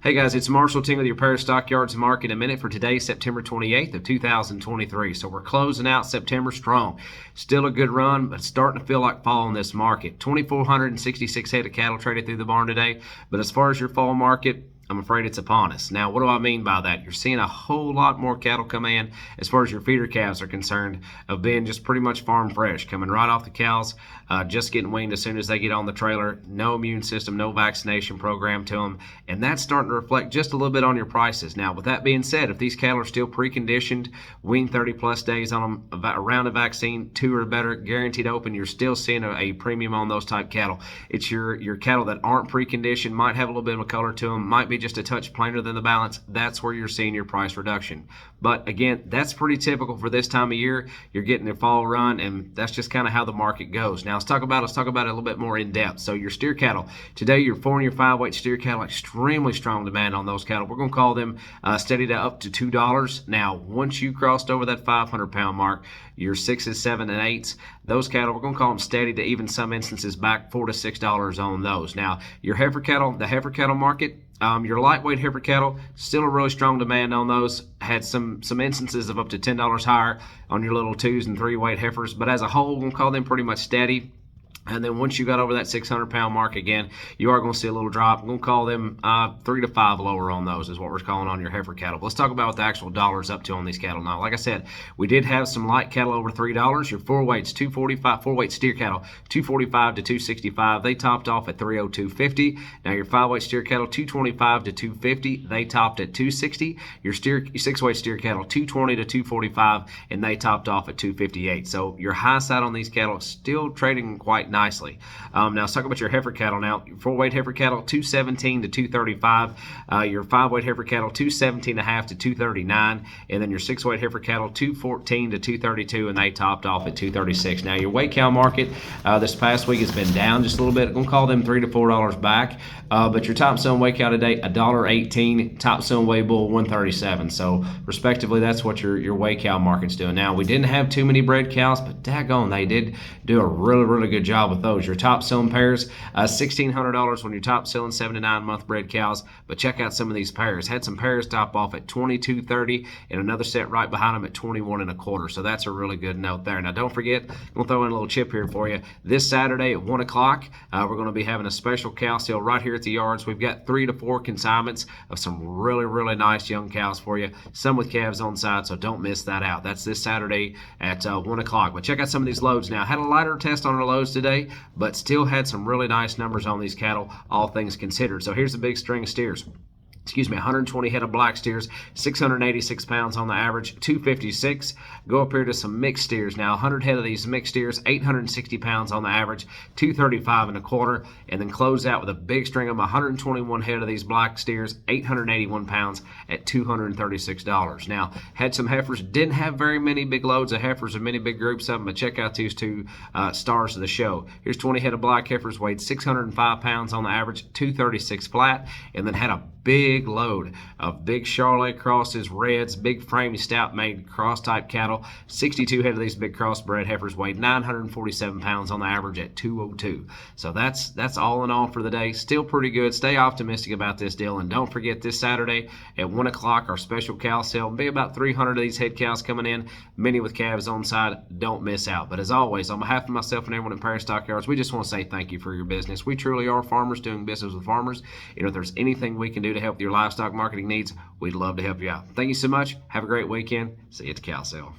Hey guys, it's Marshall Ting with your Paris Stockyards Market in a minute for today, September 28th of 2023. So we're closing out September strong. Still a good run, but starting to feel like fall in this market. 2,466 head of cattle traded through the barn today. But as far as your fall market, I'm afraid it's upon us. Now, what do I mean by that? You're seeing a whole lot more cattle come in as far as your feeder calves are concerned of being just pretty much farm fresh, coming right off the cows, just getting weaned as soon as they get on the trailer. No immune system, no vaccination program to them. And that's starting to reflect just a little bit on your prices. Now, with that being said, if these cattle are still preconditioned, weaned 30 plus days on them, around a vaccine, 2 or better, guaranteed open, you're still seeing a premium on those type cattle. It's your cattle that aren't preconditioned, might have a little bit of a color to them, might be just a touch plainer than the balance. That's where you're seeing your price reduction. But again, that's pretty typical for this time of year. You're getting a fall run, and that's just kind of how the market goes. Now let's talk about it a little bit more in depth. So your steer cattle today, your 4 and your 5 weight steer cattle, extremely strong demand on those cattle. We're going to call them steady to up to $2. Now once you crossed over that 500-pound mark, your 6s, 7s, and 8s, those cattle, we're going to call them steady to even some instances back $4 to $6 on those. Now your heifer cattle, the heifer cattle market, your lightweight heifer cattle, still a really strong demand on those. Had some instances of up to $10 higher on your little 2s and 3 weight heifers, but as a whole, we'll call them pretty much steady. And then once you got over that 600-pound mark again, you are going to see a little drop. I'm going to call them 3 to 5 lower on those is what we're calling on your heifer cattle. But let's talk about what the actual dollars up to on these cattle now. Like I said, we did have some light cattle over $3. Your 4 weights, 245, 4 weight steer cattle, 245 to 265. They topped off at 302.50. Now your 5 weight steer cattle, 225 to 250. They topped at 260. Your 6 weight steer cattle, 220 to 245, and they topped off at 258. So your high side on these cattle still trading quite nicely. Now let's talk about your heifer cattle now. Your 4 weight heifer cattle, 217 to 235. Your 5 weight heifer cattle, 217.5 to 239. And then your 6 weight heifer cattle, 214 to 232, and they topped off at 236. Now your weight cow market this past week has been down just a little bit. I'm going to call them $3 to $4 back. But your top selling weight cow today, $1.18. Top selling weigh bull, $1.37. So respectively, that's what your weight cow market's doing. Now we didn't have too many bred cows, but daggone, they did do a really good job with those. Your top selling pairs, $1,600 on your top selling 7 to 9 month bred cows. But check out some of these pairs. Had some pairs top off at $22.30 and another set right behind them at $21.25. So that's a really good note there. Now don't forget, I'm gonna throw in a little chip here for you. This Saturday at 1 o'clock, we're going to be having a special cow sale right here at the yards. We've got 3 to 4 consignments of some really nice young cows for you. Some with calves on side, so don't miss that out. That's this Saturday at 1 o'clock. But check out some of these loads now. Had a lighter test on our loads today, but still had some really nice numbers on these cattle, all things considered. So here's a big string of steers. 120 head of black steers, 686 pounds on the average, 256. Go up here to some mixed steers now. 100 head of these mixed steers, 860 pounds on the average, 235.25. And then close out with a big string of 121 head of these black steers, 881 pounds at $236. Now, had some heifers, didn't have very many big loads of heifers or many big groups of them, but check out these two stars of the show. Here's 20 head of black heifers, weighed 605 pounds on the average, 236 flat, and then had a big load of big Charolais crosses, reds, big frame stout made cross type cattle. 62 head of these big crossbred heifers weighed 947 pounds on the average at 202. So that's all in all for the day. Still pretty good. Stay optimistic about this deal, and don't forget this Saturday at 1 o'clock our special cow sale. Be about 300 of these head cows coming in, many with calves on side. Don't miss out. But as always, on behalf of myself and everyone at Paris Stockyards, we just want to say thank you for your business. We truly are farmers doing business with farmers, and if there's anything we can do to help your livestock marketing needs, we'd love to help you out. Thank you so much. Have a great weekend. See you at the cow sale.